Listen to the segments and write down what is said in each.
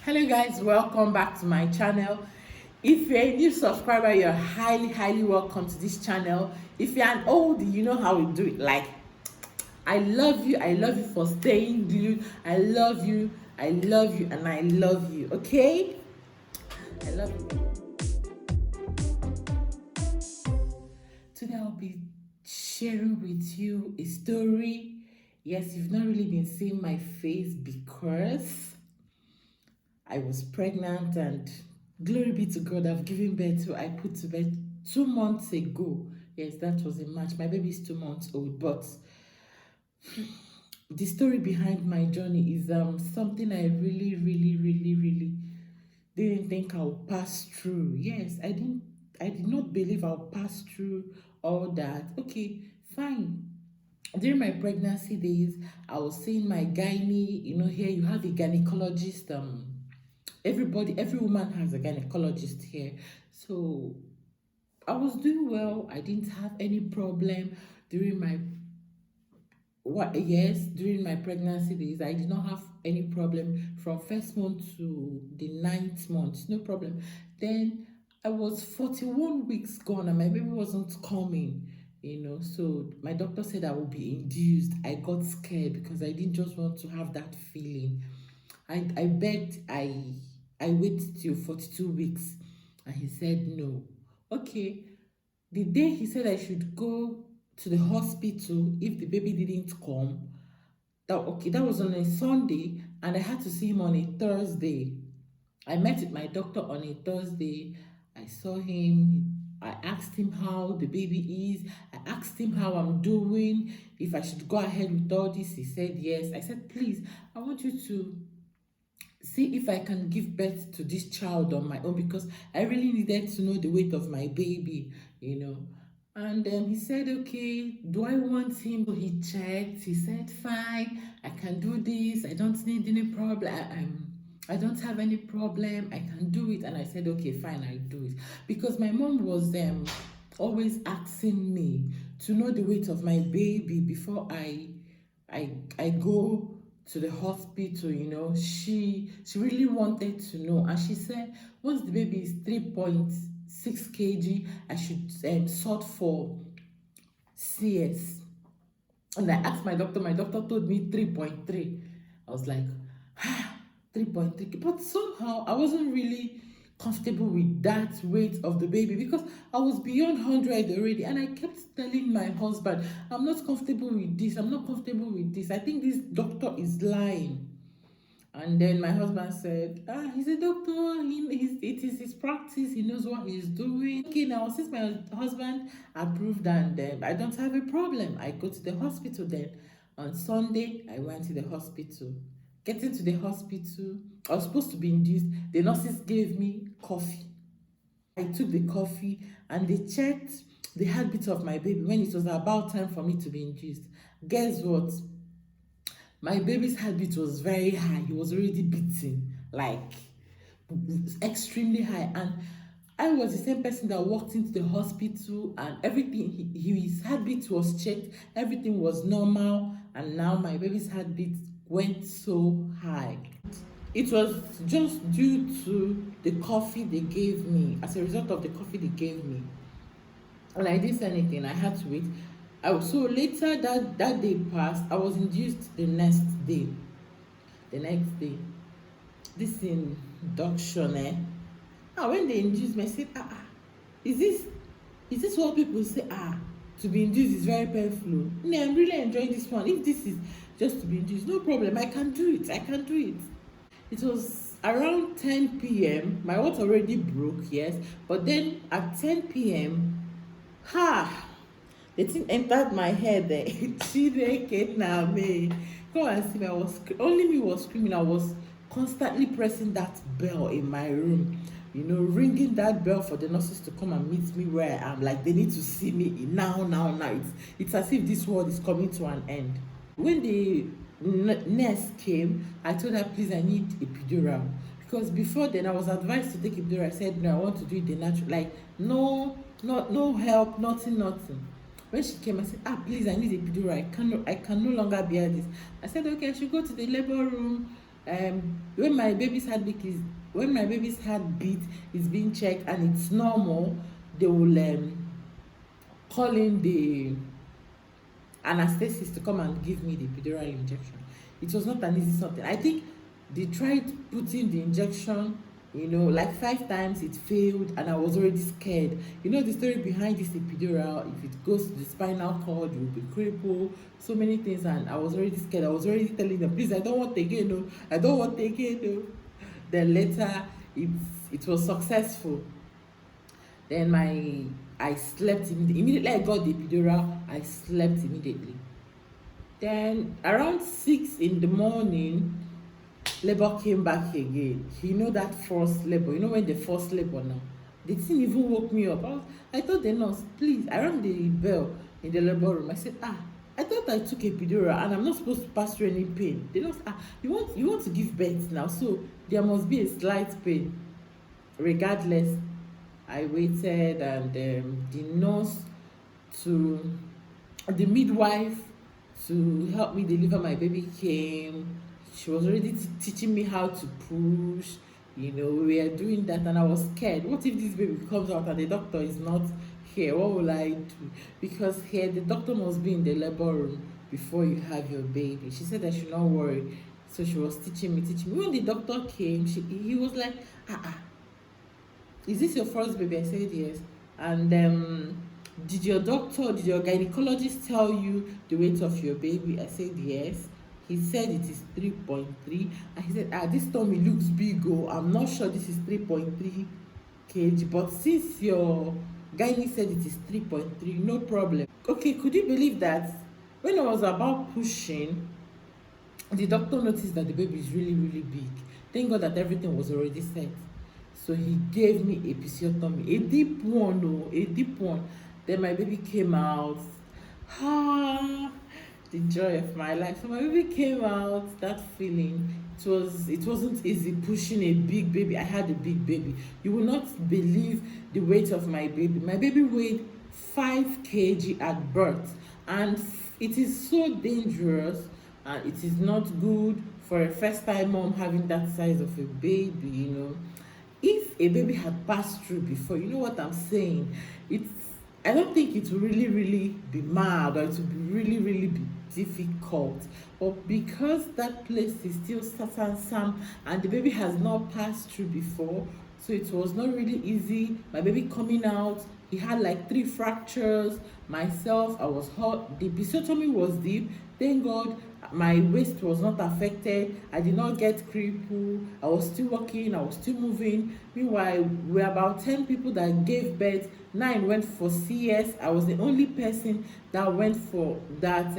Hello guys, welcome back to my channel. If you're a new subscriber, you're highly welcome to this channel. If you're an oldie, you know how we do it. Like, I love you for staying glued. I love you, and I love you. Okay, I love you. Today I'll be sharing with you a story. Yes, you've not really been seeing my face because I was pregnant, and glory be to God, I've given birth to, I put to bed 2 months ago. Yes, that was in March. My baby is 2 months old, but the story behind my journey is something I really didn't think I'll pass through. Yes, I did not believe I'll pass through all that. Okay, fine. During my pregnancy days, I was seeing my gynae. Here you have a gynecologist. Every woman has a gynecologist here. So I was doing well. I didn't have any problem during my during my pregnancy days. I did not have any problem from first month to the ninth month. No problem. Then I was 41 weeks gone and my baby wasn't coming. So my doctor said I would be induced. I got scared because I didn't just want to have that feeling. I begged, I waited till 42 weeks and he said no. Okay. The day he said I should go to the hospital if the baby didn't come, that was on a Sunday and I had to see him on a Thursday. I met with my doctor on a Thursday. I saw him. I asked him how the baby is. I asked him how I'm doing, if I should go ahead with all this. He said yes. I said, please, I want you to see if I can give birth to this child on my own because I really needed to know the weight of my baby. And he said, okay, do I want him? So he checked. He said, fine, I can do this. I don't need any problem. I don't have any problem. I can do it. And I said, okay, fine, I'll do it. Because my mom was always asking me to know the weight of my baby before I go to the hospital. She really wanted to know, and she said once the baby is 3.6 kg, I should sort for CS. And I asked my doctor. My doctor told me 3.3. I was like, 3.3. But somehow I wasn't really comfortable with that weight of the baby because I was beyond 100 already, and I kept telling my husband, I'm not comfortable with this, I'm not comfortable with this, I think this doctor is lying. And then my husband said, he's a doctor, it is his practice, he knows what he's doing. Okay, now since my husband approved and I don't have a problem, I go to the hospital. Then on Sunday I went to the hospital. Getting to the hospital, I was supposed to be induced. The nurses gave me coffee. I took the coffee and they checked the heartbeat of my baby when it was about time for me to be induced. Guess what? My baby's heartbeat was very high. He was already beating, like extremely high. And I was the same person that walked into the hospital and everything, his heartbeat was checked, everything was normal, and now my baby's heartbeat went so high. It was just due to the coffee they gave me, as a result of the coffee they gave me. And I didn't say anything, I had to wait. So later that day passed, I was induced the next day. The next day. This induction, when they induced me, I said, is this what people say? To be induced is very painful. No, I'm really enjoying this one. If this is just to be induced, no problem. I can do it. It was around 10 p.m. My watch already broke, yes. But then at 10 p.m., the thing entered my head. Chineke na me. Come and see me. Only me was screaming. I was constantly pressing that bell in my room. Ringing that bell for the nurses to come and meet me where I am. Like, they need to see me now. It's as if this world is coming to an end. When the nurse came, I told her, please, I need a epidural. Because before then, I was advised to take epidural. I said, no, I want to do it the natural. Like, no help, nothing. When she came, I said, please, I need a epidural. I can no longer bear this. I said, okay, I should go to the labor room. When my baby's heartbeat is when my baby's heartbeat is being checked and it's normal, they will call in the anesthetist to come and give me the epidural injection. It was not an easy something. I think they tried putting the injection, like 5 times. It failed, and I was already scared. You know the story behind this epidural. If it goes to the spinal cord, you will be crippled. So many things, and I was already scared. I was already telling them, please, I don't want again. No, I don't want again. No. Then later, it was successful. Then I slept immediately. I got the epidural. I slept immediately. Then around 6 in the morning, labor came back again. That first labor. When the first labor now, the thing even woke me up. I told the nurse, please. I rang the bell in the labor room. I said, I thought I took epidural and I'm not supposed to pass through any pain. The nurse, you want to give birth now, so there must be a slight pain. Regardless, I waited, and the nurse to the midwife to help me deliver my baby came. She was already teaching me how to push. We were doing that, and I was scared. What if this baby comes out and the doctor is not here? What will I do? Because here the doctor must be in the labor room before you have your baby. She said I should not worry. So she was teaching me. When the doctor came, he was like, is this your first baby? I said yes. And did your gynecologist tell you the weight of your baby? I said yes. He said it is 3.3, and he said, this tummy looks big. I'm not sure this is 3.3 kg, but since your gynae said it is 3.3, no problem. Okay, could you believe that when I was about pushing, the doctor noticed that the baby is really, really big. Thank God that everything was already set. So he gave me a episiotomy, a deep one. Then my baby came out. The joy of my life. So my baby came out. That feeling, it wasn't easy pushing a big baby. I had a big baby. You will not believe the weight of my baby. My baby weighed 5 kg at birth, and it is so dangerous, and it is not good for a first-time mom having that size of a baby. If a baby had passed through before, you know what I'm saying? I don't think it will really, really be mad, or it will be really, really be difficult. But because that place is still Sam, and the baby has not passed through before, so it was not really easy. My baby coming out, he had like 3 fractures. Myself, I was hot. The episiotomy was deep. Thank God my waist was not affected. I did not get crippled. I was still walking. I was still moving. Meanwhile, we were about 10 people that gave birth. 9 went for CS. I was the only person that went for that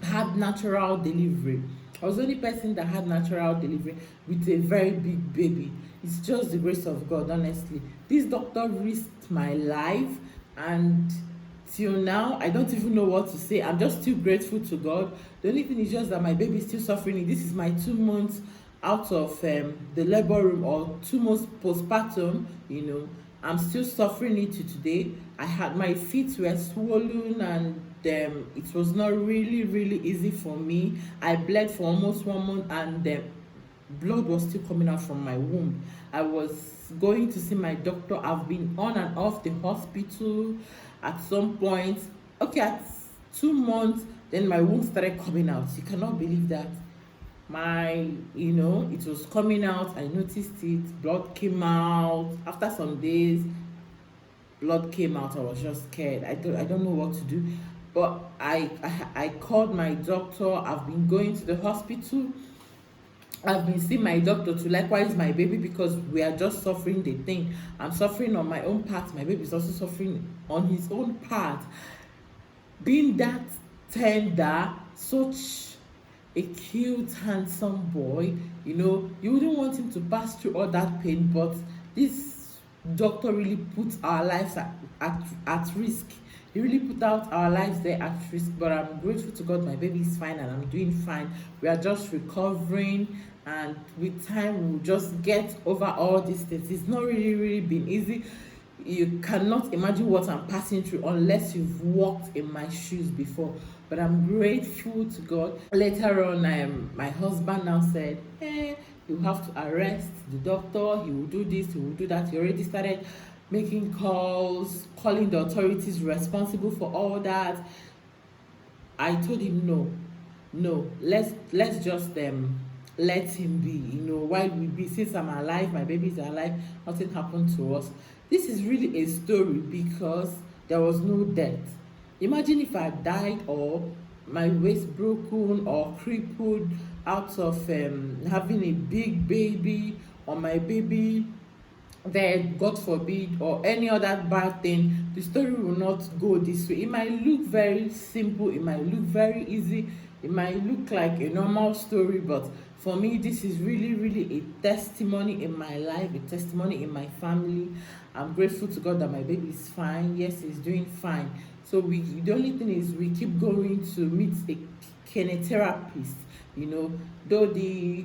had natural delivery. I was the only person that had natural delivery with a very big baby. It's just the grace of God, honestly. This doctor risked my life, and till now, I don't even know what to say. I'm just still grateful to God. The only thing is just that my baby is still suffering. This is my 2 months out of the labor room, or 2 months postpartum. I'm still suffering it to today. My feet were swollen, and it was not really, really easy for me. I bled for almost 1 month, and blood was still coming out from my womb. I was going to see my doctor. I've been on and off the hospital. At some point, at 2 months, then my womb started coming out. You cannot believe that. It was coming out. I noticed it. Blood came out. After some days, blood came out. I was just scared. I don't know what to do. But I called my doctor. I've been going to the hospital. I've been seeing my doctor to likewise my baby, because we are just suffering the thing. I'm suffering on my own part. My baby is also suffering on his own part. Being that tender, such a cute, handsome boy, you wouldn't want him to pass through all that pain, but this doctor really put our lives at risk. He really put out our lives there at risk. But I'm grateful to God, my baby is fine and I'm doing fine. We are just recovering, and with time we'll just get over all these things. It's not really been easy. You cannot imagine what I'm passing through unless you've walked in my shoes before. but I'm grateful to God. Later on, my husband now said, you have to arrest the doctor, he will do this, he will do that. He already started making calls, calling the authorities responsible for all that. I told him no, let's just let him be, while we be, since I'm alive, my baby's alive, nothing happened to us. This is really a story because there was no death. Imagine if I died, or my waist broken or crippled out of having a big baby, or my baby then, God forbid, or any other bad thing. The story will not go this way. It might look very simple, it might look very easy, it might look like a normal story, but for me, this is really a testimony in my life, a testimony in my family. I'm grateful to God that my baby is fine. Yes, he's doing fine. So the only thing is we keep going to meet a kinetherapist, though the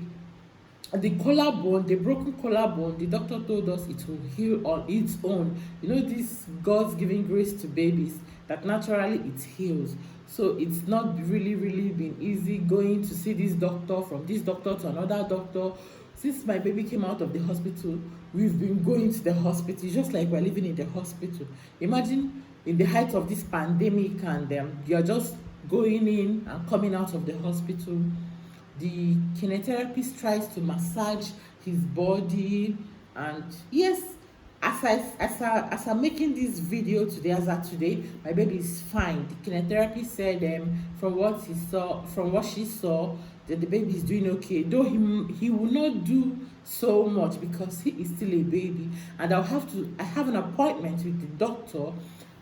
collarbone, the broken collarbone, the doctor told us it will heal on its own. This God's giving grace to babies, that naturally it heals. So it's not really been easy going to see this doctor, from this doctor to another doctor. Since my baby came out of the hospital, we've been going to the hospital, just like we're living in the hospital. Imagine in the height of this pandemic, and you're just going in and coming out of the hospital. The kinetherapist tries to massage his body, and yes, as I'm making this video today, my baby is fine. The kinetherapist said from what she saw, that the baby is doing okay, though he will not do so much because he is still a baby, and I have an appointment with the doctor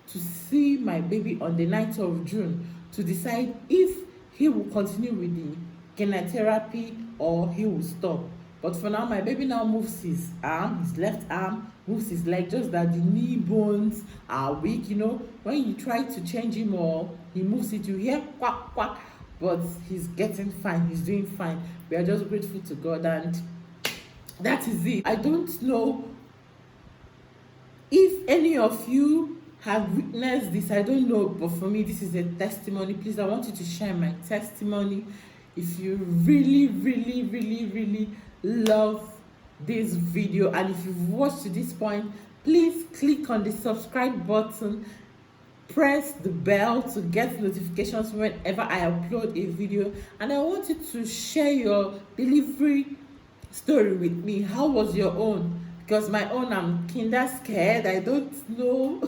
to see my baby on the 9th of June to decide if he will continue with the kinetherapy or he will stop. But for now, my baby now moves his left arm, moves his leg, just that the knee bones are weak. When you try to change him or he moves it, you hear quack quack, but he's getting fine, he's doing fine. We are just grateful to God, and that is it. I don't know if any of you have witnessed this, I don't know, but for me, this is a testimony. Please, I want you to share my testimony. If you really love this video, and if you've watched to this point, please click on the subscribe button, press the bell to get notifications whenever I upload a video. And I want you to share your delivery story with me. How was your own? Because my own, I'm kinda scared. I don't know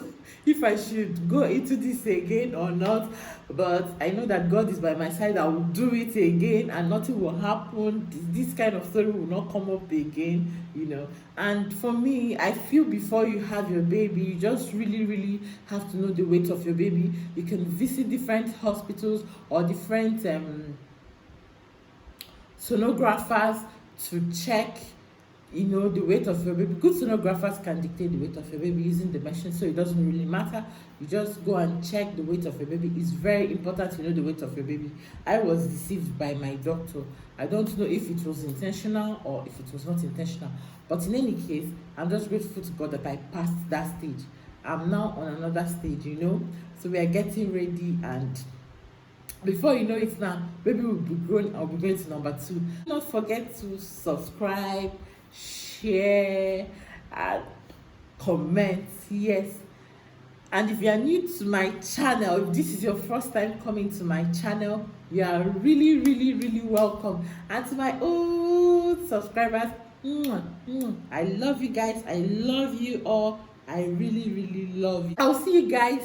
if I should go into this again or not, but I know that God is by my side. I will do it again and nothing will happen. This kind of story will not come up again, And for me, I feel before you have your baby, you just really have to know the weight of your baby. You can visit different hospitals or different sonographers to check the weight of your baby. Good sonographers can dictate the weight of your baby using the machine, so it doesn't really matter. You just go and check the weight of your baby. It's very important to know the weight of your baby. I was deceived by my doctor. I don't know if it was intentional or if it was not intentional, but in any case, I'm just grateful to God that I passed that stage. I'm now on another stage, so we are getting ready, and before you know it now, baby will be grown. I'll be going to number 2. Don't forget to subscribe, share, and comment. Yes. And if you are new to my channel, if this is your first time coming to my channel, you are really welcome. And to my old subscribers, I love you guys. I love you all. I really love you. I'll see you guys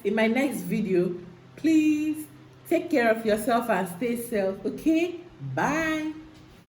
in my next video. Please take care of yourself and stay safe. Okay, bye.